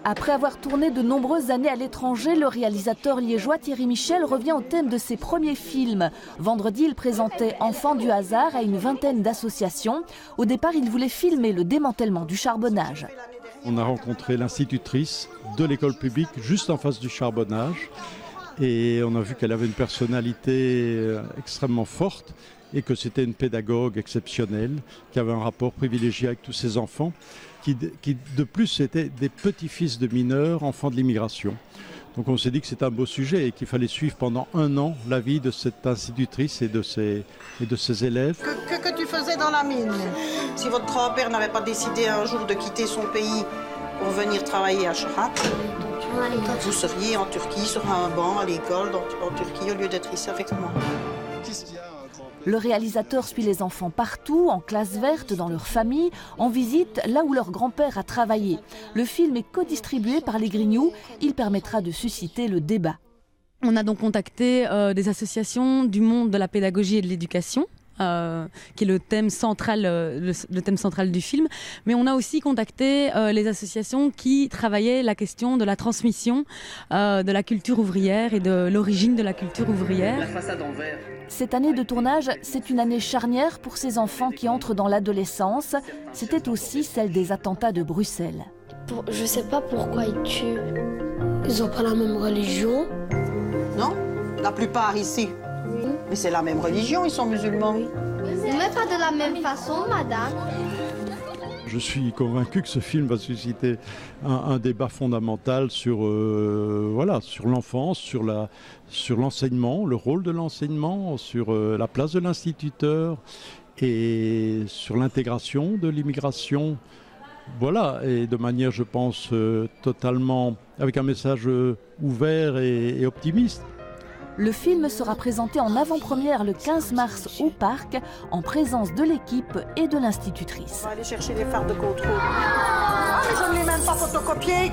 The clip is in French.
Après avoir tourné de nombreuses années à l'étranger, le réalisateur liégeois Thierry Michel revient au thème de ses premiers films. Vendredi, il présentait Enfants du hasard à une vingtaine d'associations. Au départ, il voulait filmer le démantèlement du charbonnage. On a rencontré l'institutrice de l'école publique juste en face du charbonnage et on a vu qu'elle avait une personnalité extrêmement forte et que c'était une pédagogue exceptionnelle qui avait un rapport privilégié avec tous ses enfants qui de plus étaient des petits-fils de mineurs, enfants de l'immigration. Donc on s'est dit que c'était un beau sujet et qu'il fallait suivre pendant 1 an la vie de cette institutrice et de ses élèves. Que tu faisais dans la mine? Si votre grand-père n'avait pas décidé un jour de quitter son pays pour venir travailler à Chorat, vous seriez en Turquie sur un banc à l'école en Turquie au lieu d'être ici avec moi. Le réalisateur suit les enfants partout, en classe verte, dans leur famille, en visite là où leur grand-père a travaillé. Le film est co-distribué par les Grignoux. Il permettra de susciter le débat. On a donc contacté des associations du monde de la pédagogie et de l'éducation, qui est le thème central du film. Mais on a aussi contacté les associations qui travaillaient la question de la transmission de la culture ouvrière et de l'origine de la culture ouvrière. La façade en verre. Cette année de tournage, c'est une année charnière pour ces enfants qui entrent dans l'adolescence. C'était aussi celle des attentats de Bruxelles. Je ne sais pas pourquoi ils tuent. Ils n'ont pas la même religion. Non, la plupart ici. Oui. Mais c'est la même religion, ils sont musulmans. Oui. Mais pas de la même façon, madame. Je suis convaincu que ce film va susciter un débat fondamental sur l'enfance, sur l'enseignement, le rôle de l'enseignement, sur la place de l'instituteur et sur l'intégration de l'immigration. Voilà, et de manière, je pense, totalement avec un message ouvert et optimiste. Le film sera présenté en avant-première le 15 mars au Parc, en présence de l'équipe et de l'institutrice. On va aller chercher les phares de contrôle. Ah, mais je ne l'ai même pas photocopié.